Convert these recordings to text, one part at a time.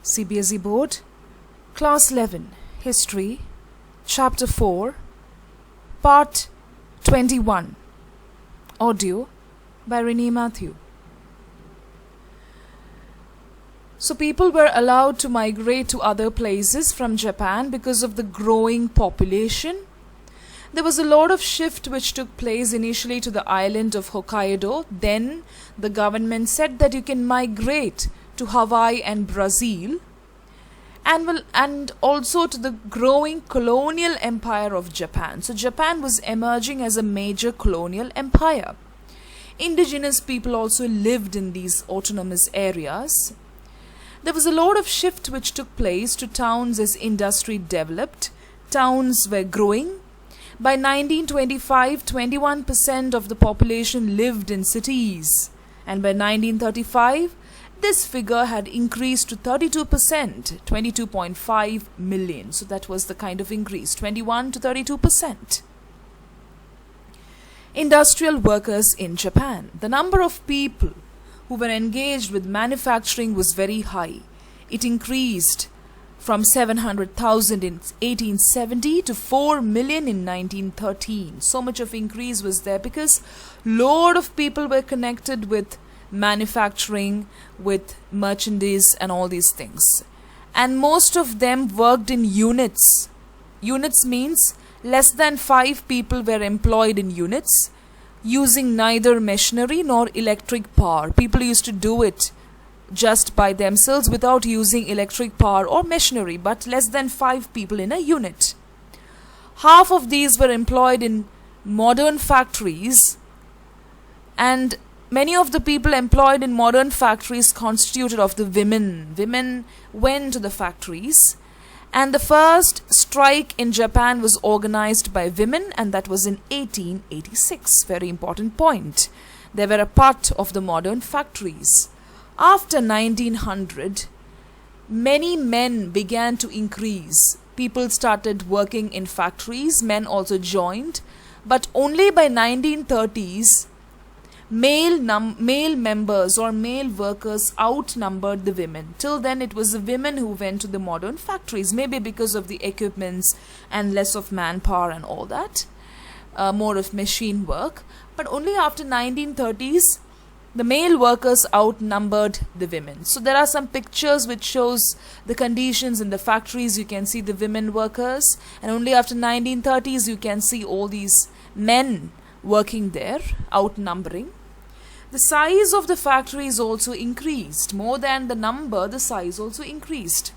CBSE Board, Class 11, History, Chapter 4, Part 21. Audio by Renee Matthew. So people were allowed to migrate to other places from Japan because of the growing population. There was a lot of shift which took place initially to the island of Hokkaido. Then the government said that you can migrate to Hawaii and Brazil, and also to the growing colonial empire of Japan. So Japan was emerging as a major colonial empire. Indigenous people also lived in these autonomous areas. There was a lot of shift which took place to towns as industry developed. Towns were growing. By 1925, 21% of the population lived in cities, and by 1935, this figure had increased to 32%, 22.5 million. So that was the kind of increase, 21 to 32%. Industrial workers in Japan. The number of people who were engaged with manufacturing was very high. It increased from 700,000 in 1870 to 4 million in 1913. So much of increase was there because lot of people were connected with manufacturing, with merchandise and all these things. And most of them worked in units. Units means less than 5 people were employed in units, using neither machinery nor electric power. People used to do it just by themselves without using electric power or machinery, but less than 5 people in a unit. Half of these were employed in modern factories, and many of the people employed in modern factories constituted of the women. Women went to the factories, and the first strike in Japan was organized by women, and that was in 1886. Very important point. They were a part of the modern factories. After 1900, many men began to increase. People started working in factories, men also joined, but only by 1930s, male members or male workers outnumbered the women. Till then it was the women who went to the modern factories, maybe because of the equipments and less of manpower and all that, more of machine work. But only after 1930s, the male workers outnumbered the women. So there are some pictures which shows the conditions in the factories. You can see the women workers, and only after 1930s you can see all these men working there, outnumbering. The size of the factories also increased. More than the number, the size also increased.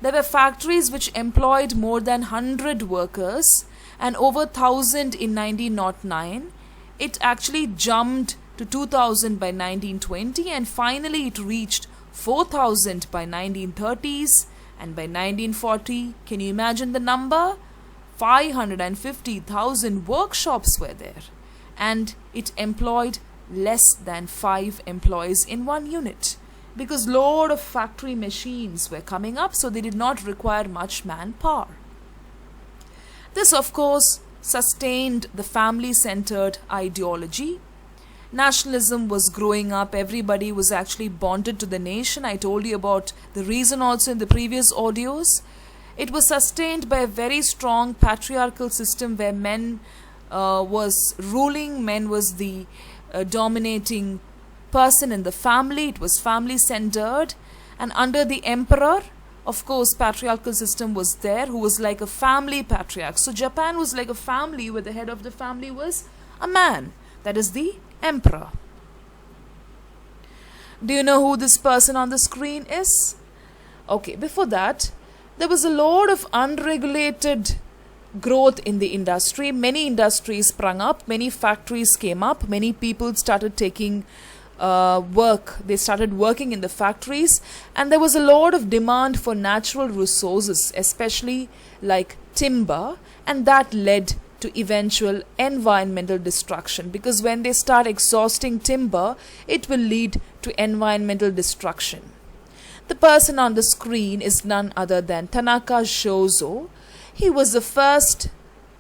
There were factories which employed more than 100 workers and over 1,000 in 1909. It actually jumped to 2,000 by 1920, and finally it reached 4,000 by 1930s, and by 1940, can you imagine the number? 550,000 workshops were there, and it employed less than 5 employees in one unit, because lot of factory machines were coming up, so they did not require much manpower. This of course sustained the family-centered ideology. Nationalism was growing up. Everybody was actually bonded to the nation. I told you about the reason also in the previous audios. It was sustained by a very strong patriarchal system where men was ruling, men was the dominating person in the family. It was family centered, and under the emperor, of course, patriarchal system was there, who was like a family patriarch. So Japan was like a family where the head of the family was a man, that is the emperor. Do you know who this person on the screen is? Okay, before that, there was a lot of unregulated growth in the industry. Many industries sprung up, many factories came up, many people started taking work. They started working in the factories, and there was a lot of demand for natural resources, especially like timber, and that led to eventual environmental destruction, because when they start exhausting timber, it will lead to environmental destruction. The person on the screen is none other than Tanaka Shozo. He was the first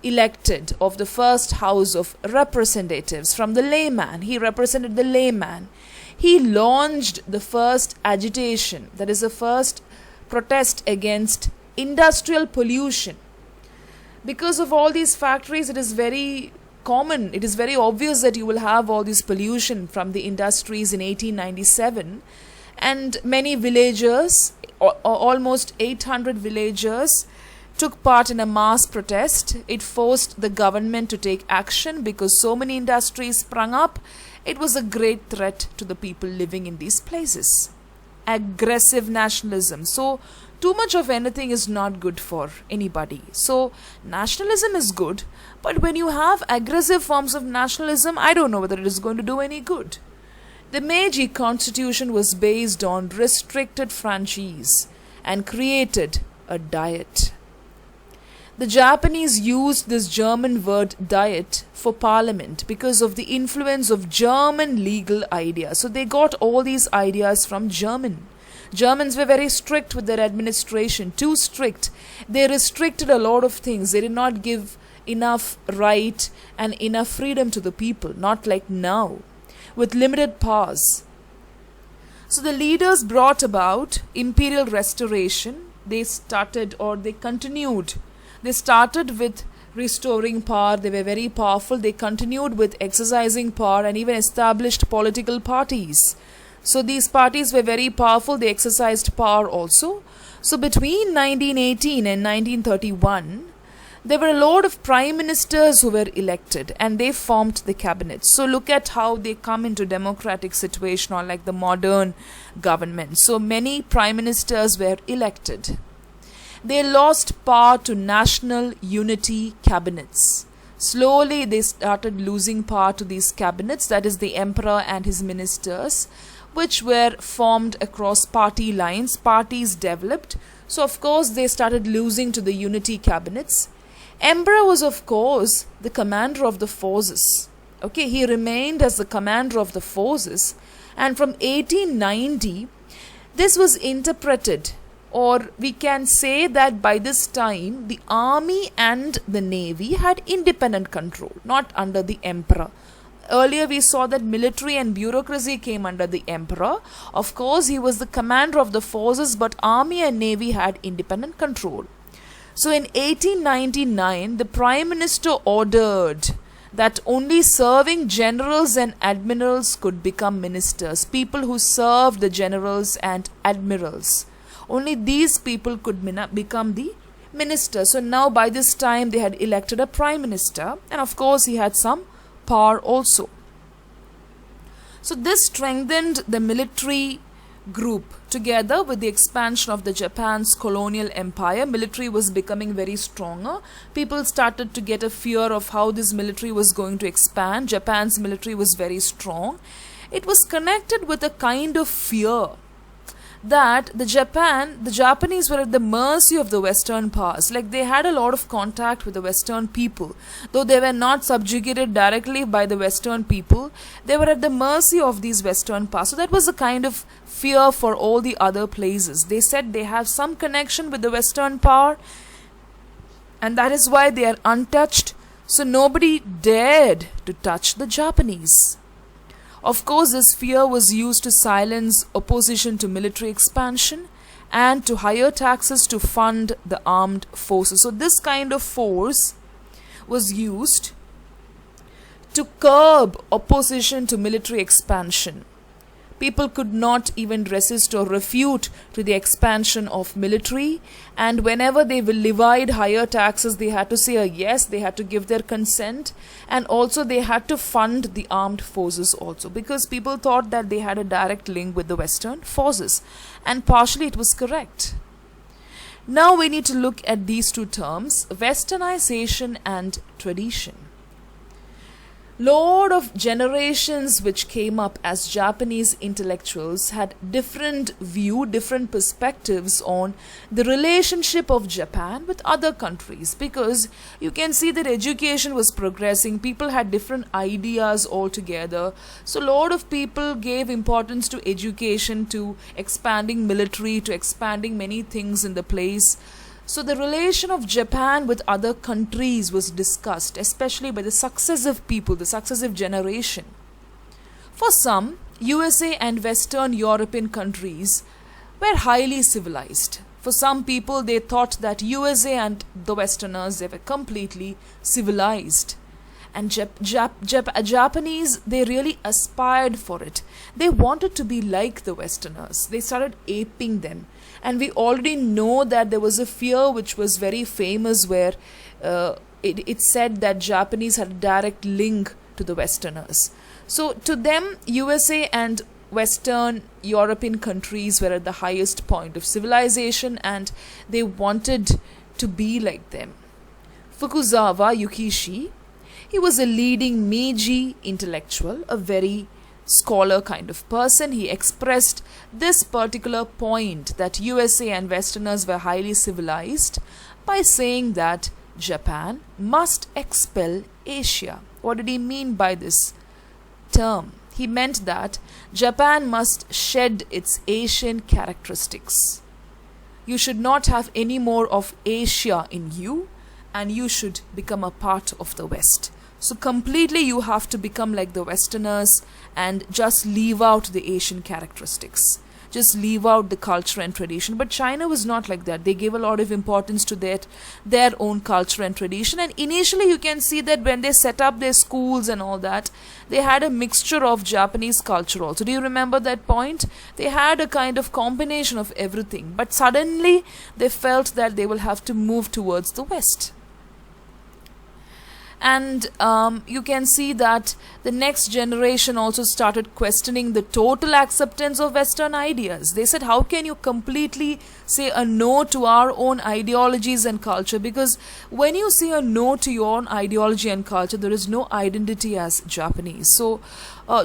elected of the first House of Representatives from the layman. He represented the layman. he launched the first agitation, that is the first protest against industrial pollution. Because of all these factories, it is very common, it is very obvious that you will have all this pollution from the industries in 1897, and many villagers, almost 800 villagers, took part in a mass protest. It forced the government to take action because so many industries sprung up. It was a great threat to the people living in these places. Aggressive nationalism. So, too much of anything is not good for anybody. So, nationalism is good, but when you have aggressive forms of nationalism, I don't know whether it is going to do any good. The Meiji Constitution was based on restricted franchise and created a diet. The Japanese used this German word diet for parliament because of the influence of German legal ideas. So they got all these ideas from German. Germans were very strict with their administration, too strict. They restricted a lot of things. They did not give enough right and enough freedom to the people, not like now, with limited powers. So the leaders brought about imperial restoration. They continued. They started with restoring power. They were very powerful. They continued with exercising power and even established political parties. So these parties were very powerful. They exercised power also. So between 1918 and 1931, there were a lot of prime ministers who were elected and they formed the cabinet. So look at how they come into democratic situation or like the modern government. So many prime ministers were elected. They lost power to national unity cabinets. Slowly they started losing power to these cabinets, that is the emperor and his ministers, which were formed across party lines. Parties developed. So of course they started losing to the unity cabinets. Emperor was of course the commander of the forces. Okay, he remained as the commander of the forces, and from 1890 this was interpreted, or we can say that by this time the army and the navy had independent control, not under the emperor. Earlier we saw that military and bureaucracy came under the emperor. Of course he was the commander of the forces, but army and navy had independent control. So in 1899 the prime minister ordered that only serving generals and admirals could become ministers. People who served the generals and admirals, only these people could become the minister. So now by this time they had elected a prime minister, and of course he had some power also. So this strengthened the military group. Together with the expansion of the Japan's colonial empire, military was becoming very stronger. People started to get a fear of how this military was going to expand. Japan's military was very strong. It was connected with a kind of fear that the Japanese were at the mercy of the Western powers. Like they had a lot of contact with the Western people. Though they were not subjugated directly by the Western people, they were at the mercy of these Western powers. So that was a kind of fear for all the other places. They said they have some connection with the Western power, and that is why they are untouched. So nobody dared to touch the Japanese. Of course, this fear was used to silence opposition to military expansion and to higher taxes to fund the armed forces. So this kind of force was used to curb opposition to military expansion. People could not even resist or refute to the expansion of military, and whenever they levied higher taxes, they had to say a yes, they had to give their consent, and also they had to fund the armed forces also, because people thought that they had a direct link with the Western forces, and partially it was correct. Now we need to look at these two terms, westernization and tradition. Lot of generations which came up as Japanese intellectuals had different perspectives on the relationship of Japan with other countries, because you can see that education was progressing, people had different ideas altogether. So lot of people gave importance to education, to expanding military, to expanding many things in the place. So the relation of Japan with other countries was discussed, especially by the successive people, the successive generation. For some, USA and Western European countries were highly civilized. For some people, they thought that USA and the Westerners, they were completely civilized. And Japanese, they really aspired for it. They wanted to be like the Westerners. They started aping them. And we already know that there was a fear which was very famous where it said that Japanese had a direct link to the Westerners. So to them, USA and Western European countries were at the highest point of civilization and they wanted to be like them. Fukuzawa Yukishi, he was a leading Meiji intellectual, a very scholar kind of person. He expressed this particular point that USA and Westerners were highly civilized by saying that Japan must expel Asia. What did he mean by this term? He meant that Japan must shed its Asian characteristics. You should not have any more of Asia in you, and you should become a part of the West. So completely you have to become like the Westerners and just leave out the Asian characteristics. Just leave out the culture and tradition. But China was not like that. They gave a lot of importance to their own culture and tradition. And initially you can see that when they set up their schools and all that, they had a mixture of Japanese culture also. Do you remember that point? They had a kind of combination of everything. But suddenly they felt that they will have to move towards the West. And you can see that the next generation also started questioning the total acceptance of Western ideas. They said, how can you completely say a no to our own ideologies and culture? Because when you say a no to your own ideology and culture, there is no identity as Japanese. So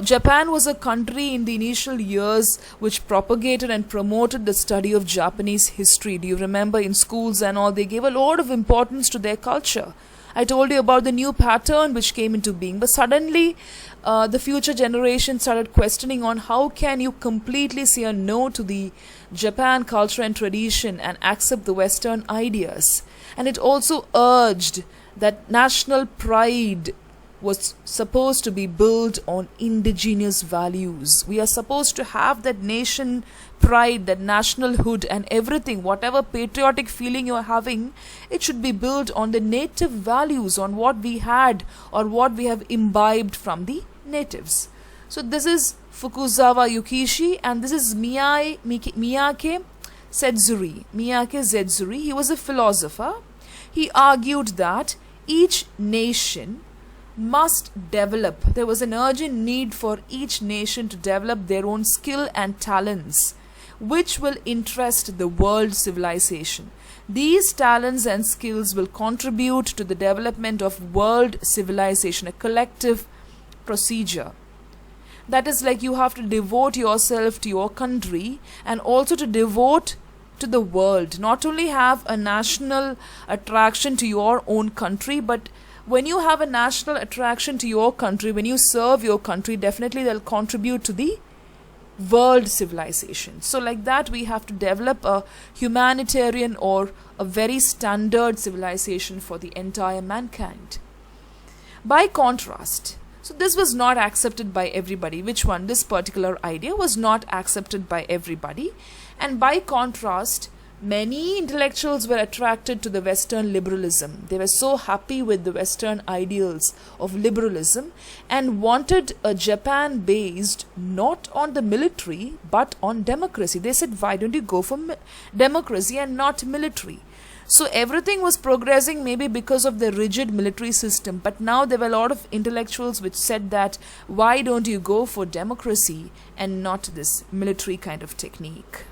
Japan was a country in the initial years which propagated and promoted the study of Japanese history. Do you remember in schools and all, they gave a lot of importance to their culture. I told you about the new pattern which came into being, but suddenly the future generation started questioning on how can you completely say a no to the Japan culture and tradition and accept the Western ideas. And it also urged that national pride was supposed to be built on indigenous values. We are supposed to have that nation pride, that nationalhood and everything, whatever patriotic feeling you are having, it should be built on the native values, on what we had or what we have imbibed from the natives. So this is Fukuzawa Yukishi and this is Miyake Sedzuri. Miyake Sedzuri, he was a philosopher. He argued that each nation must develop. There was an urgent need for each nation to develop their own skill and talents which will interest the world civilization. These talents and skills will contribute to the development of world civilization, a collective procedure. That is like you have to devote yourself to your country and also to devote to the world. Not only have a national attraction to your own country, but when you have a national attraction to your country, when you serve your country, definitely they'll contribute to the world civilization. So like that we have to develop a humanitarian or a very standard civilization for the entire mankind. By contrast, so this was not accepted by everybody. Which one? This particular idea was not accepted by everybody. And by contrast, many intellectuals were attracted to the Western liberalism. They were so happy with the Western ideals of liberalism and wanted a Japan based not on the military but on democracy. They said, why don't you go for democracy and not military? So everything was progressing maybe because of the rigid military system, but now there were a lot of intellectuals which said that why don't you go for democracy and not this military kind of technique?